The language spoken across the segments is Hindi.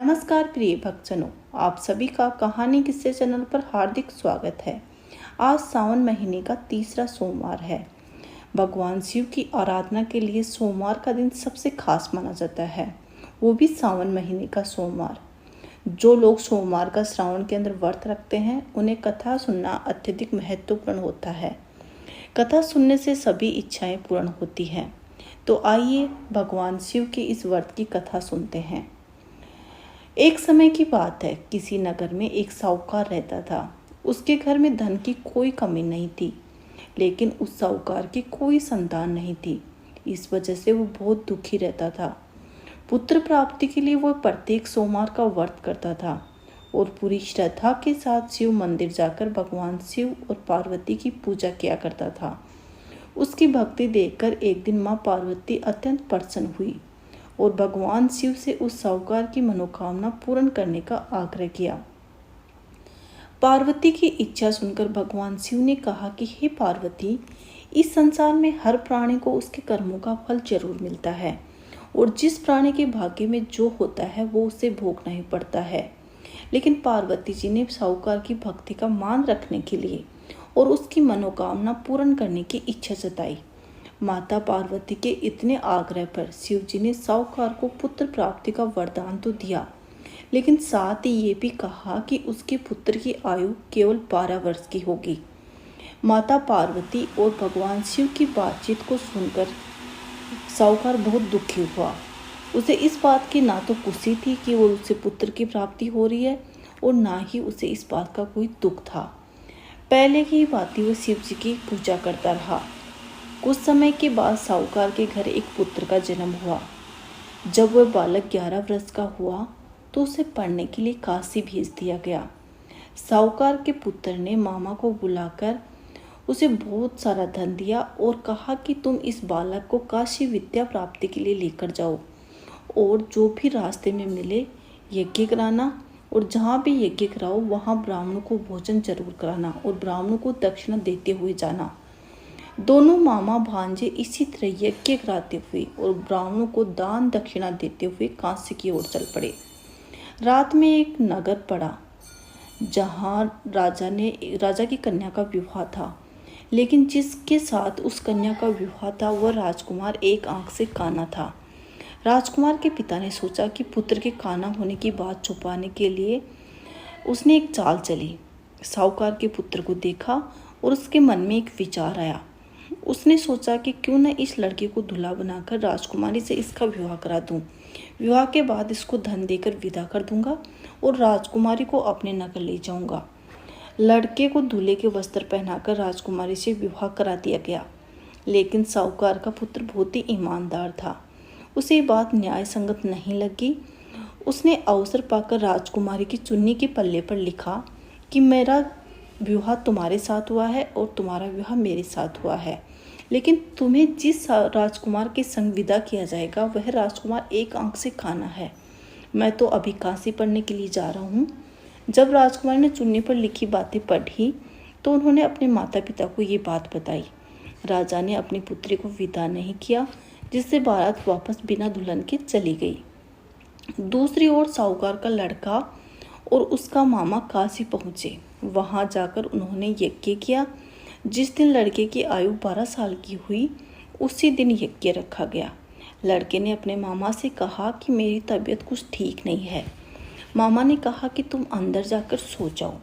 नमस्कार प्रिय भक्तजनों, आप सभी का कहानी किस्से चैनल पर हार्दिक स्वागत है। आज सावन महीने का तीसरा सोमवार है। भगवान शिव की आराधना के लिए सोमवार का दिन सबसे खास माना जाता है, वो भी सावन महीने का सोमवार। जो लोग सोमवार का श्रावण के अंदर व्रत रखते हैं, उन्हें कथा सुनना अत्यधिक महत्वपूर्ण होता है। कथा सुनने से सभी इच्छाएं पूर्ण होती हैं। तो आइए भगवान शिव की इस व्रत की कथा सुनते हैं। एक समय की बात है, किसी नगर में एक साहूकार रहता था। उसके घर में धन की कोई कमी नहीं थी, लेकिन उस साहूकार की कोई संतान नहीं थी। इस वजह से वो बहुत दुखी रहता था। पुत्र प्राप्ति के लिए वो प्रत्येक सोमवार का व्रत करता था और पूरी श्रद्धा के साथ शिव मंदिर जाकर भगवान शिव और पार्वती की पूजा किया करता था। उसकी भक्ति देखकर एक दिन माँ पार्वती अत्यंत प्रसन्न हुई और भगवान शिव से उस साहूकार की मनोकामना पूर्ण करने का आग्रह किया। पार्वती की इच्छा सुनकर भगवान शिव ने कहा कि हे पार्वती, इस संसार में हर प्राणी को उसके कर्मों का फल जरूर मिलता है और जिस प्राणी के भाग्य में जो होता है वो उसे भोगना ही पड़ता है। लेकिन पार्वती जी ने साहूकार की भक्ति का मान रखने के लिए और उसकी मनोकामना पूर्ण करने की इच्छा जताई। माता पार्वती के इतने आग्रह पर शिव जी ने साहूकार को पुत्र प्राप्ति का वरदान तो दिया, लेकिन साथ ही ये भी कहा कि उसके पुत्र की आयु केवल 12 वर्ष की होगी। माता पार्वती और भगवान शिव की बातचीत को सुनकर साहूकार बहुत दुखी हुआ। उसे इस बात की ना तो खुशी थी कि वो उसे पुत्र की प्राप्ति हो रही है और ना ही उसे इस बात का कोई दुख था। पहले की बात वो शिव जी की पूजा करता रहा। कुछ समय के बाद साहूकार के घर एक पुत्र का जन्म हुआ। जब वह बालक 11 वर्ष का हुआ तो उसे पढ़ने के लिए काशी भेज दिया गया। साहूकार के पुत्र ने मामा को बुलाकर उसे बहुत सारा धन दिया और कहा कि तुम इस बालक को काशी विद्या प्राप्ति के लिए लेकर जाओ और जो भी रास्ते में मिले यज्ञ कराना और जहाँ भी यज्ञ कराओ वहाँ ब्राह्मणों को भोजन जरूर कराना और ब्राह्मणों को दक्षिणा देते हुए जाना। दोनों मामा भांजे इसी तरह यज्ञ कराते हुए और ब्राह्मणों को दान दक्षिणा देते हुए काशी की ओर चल पड़े। रात में एक नगर पड़ा जहाँ राजा की कन्या का विवाह था, लेकिन जिसके साथ उस कन्या का विवाह था वह राजकुमार एक आंख से काना था। राजकुमार के पिता ने सोचा कि पुत्र के काना होने की बात छुपाने के लिए उसने एक चाल चली। साहूकार के पुत्र को देखा और उसके मन में एक विचार आया। उसने सोचा कि क्यों न इस लड़के को दूल्हा बनाकर राजकुमारी से इसका विवाह करा दूं। विवाह के बाद इसको धन देकर विदा कर दूंगा और राजकुमारी को अपने नगर ले जाऊंगा। लड़के को दूल्हे के वस्त्र पहनाकर राजकुमारी से विवाह करा दिया गया, लेकिन साहूकार का पुत्र बहुत ही ईमानदार था। उसे ये बात न्याय संगत नहीं लगी। उसने अवसर पाकर राजकुमारी की चुन्नी के पल्ले पर लिखा कि मेरा विवाह तुम्हारे साथ हुआ है और तुम्हारा विवाह मेरे साथ हुआ है, लेकिन तुम्हें जिस राजकुमार के संग विदा किया जाएगा वह राजकुमार एक आंख से काना है। मैं तो अभी काशी पढ़ने के लिए जा रहा हूँ। जब राजकुमार ने चुन्नी पर लिखी बातें पढ़ी तो उन्होंने अपने माता पिता को ये बात बताई। राजा ने अपनी पुत्री को विदा नहीं किया, जिससे बारात वापस बिना दुल्हन के चली गई। दूसरी ओर साहूकार का लड़का और उसका मामा काशी पहुँचे। वहाँ जाकर उन्होंने यज्ञ किया। जिस दिन लड़के की आयु 12 साल की हुई उसी दिन यज्ञ रखा गया। लड़के ने अपने मामा से कहा कि मेरी तबीयत कुछ ठीक नहीं है। मामा ने कहा कि तुम अंदर जाकर सो जाओ।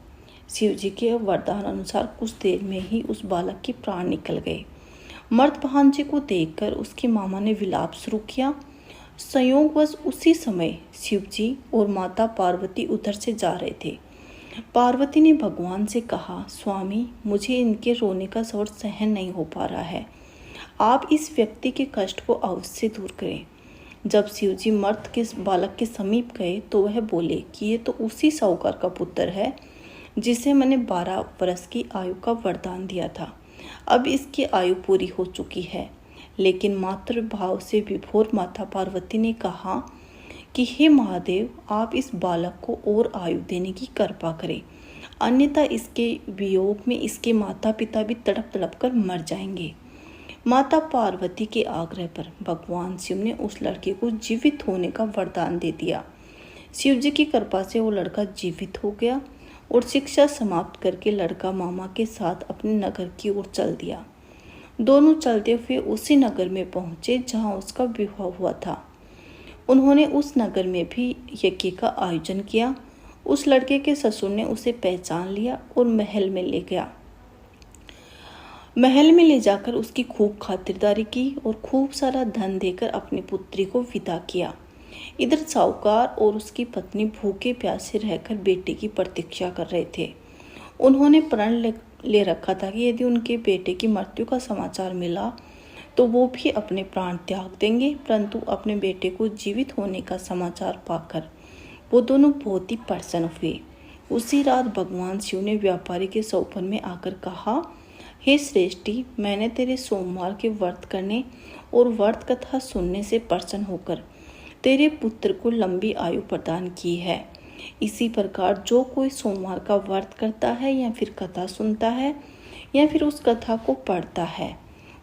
शिव जी के वरदान अनुसार कुछ देर में ही उस बालक के प्राण निकल गए। मर्द भांजे को देखकर उसके मामा ने विलाप शुरू किया। संयोगवश उसी समय शिव जी और माता पार्वती उधर से जा रहे थे। पार्वती ने भगवान से कहा, स्वामी, मुझे इनके रोने का स्वर सहन नहीं हो पा रहा है। आप इस व्यक्ति के कष्ट को अवश्य दूर करें। जब शिव जी मर्द के बालक के समीप गए तो वह बोले कि ये तो उसी साहूकार का पुत्र है जिसे मैंने 12 वर्ष की आयु का वरदान दिया था। अब इसकी आयु पूरी हो चुकी है। लेकिन मातृभाव से विभोर माता पार्वती ने कहा कि हे महादेव, आप इस बालक को और आयु देने की कृपा करें, अन्यथा इसके वियोग में इसके माता पिता भी तड़प तड़प कर मर जाएंगे। माता पार्वती के आग्रह पर भगवान शिव ने उस लड़के को जीवित होने का वरदान दे दिया। शिव जी की कृपा से वो लड़का जीवित हो गया और शिक्षा समाप्त करके लड़का मामा के साथ अपने नगर की ओर चल दिया। दोनों चलते हुए उसी नगर में पहुंचे जहां उसका विवाह हुआ था। उन्होंने उस नगर में भी यज्ञ का आयोजन किया। उस लड़के के ससुर ने उसे पहचान लिया और महल में ले गया। महल में ले जाकर उसकी खूब खातिरदारी की और खूब सारा धन देकर अपनी पुत्री को विदा किया। इधर साहूकार और उसकी पत्नी भूखे प्यासे रहकर बेटे की प्रतीक्षा कर रहे थे। उन्होंने प्रण ले रखा था कि यदि उनके बेटे की मृत्यु का समाचार मिला तो वो भी अपने प्राण त्याग देंगे, परंतु अपने बेटे को जीवित होने का समाचार पाकर वो दोनों बहुत ही प्रसन्न हुए। उसी रात भगवान शिव ने व्यापारी के सौपन में आकर कहा, हे श्रेष्ठी, मैंने तेरे सोमवार के व्रत करने और व्रत कथा सुनने से प्रसन्न होकर तेरे पुत्र को लंबी आयु प्रदान की है। इसी प्रकार जो कोई सोमवार का व्रत करता है या फिर कथा सुनता है या फिर उस कथा को पढ़ता है,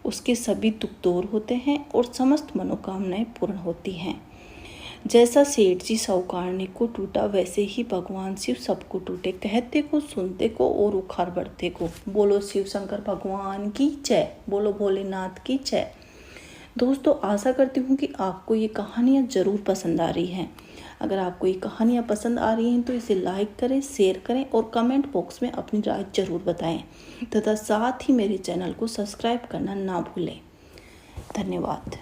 उसके सभी दुख दूर होते हैं और समस्त मनोकामनाएं पूर्ण होती हैं। जैसा सेठ जी साहूकारने को टूटा, वैसे ही भगवान शिव सबको टूटे, कहते को सुनते को और उखाड़ बढ़ते को। बोलो शिव शंकर भगवान की जय, बोलो भोलेनाथ की जय। दोस्तों, आशा करती हूँ कि आपको ये कहानियाँ ज़रूर पसंद आ रही हैं। अगर आपको ये कहानियाँ पसंद आ रही हैं तो इसे लाइक करें, शेयर करें और कमेंट बॉक्स में अपनी राय ज़रूर बताएं तथा साथ ही मेरे चैनल को सब्सक्राइब करना ना भूलें। धन्यवाद।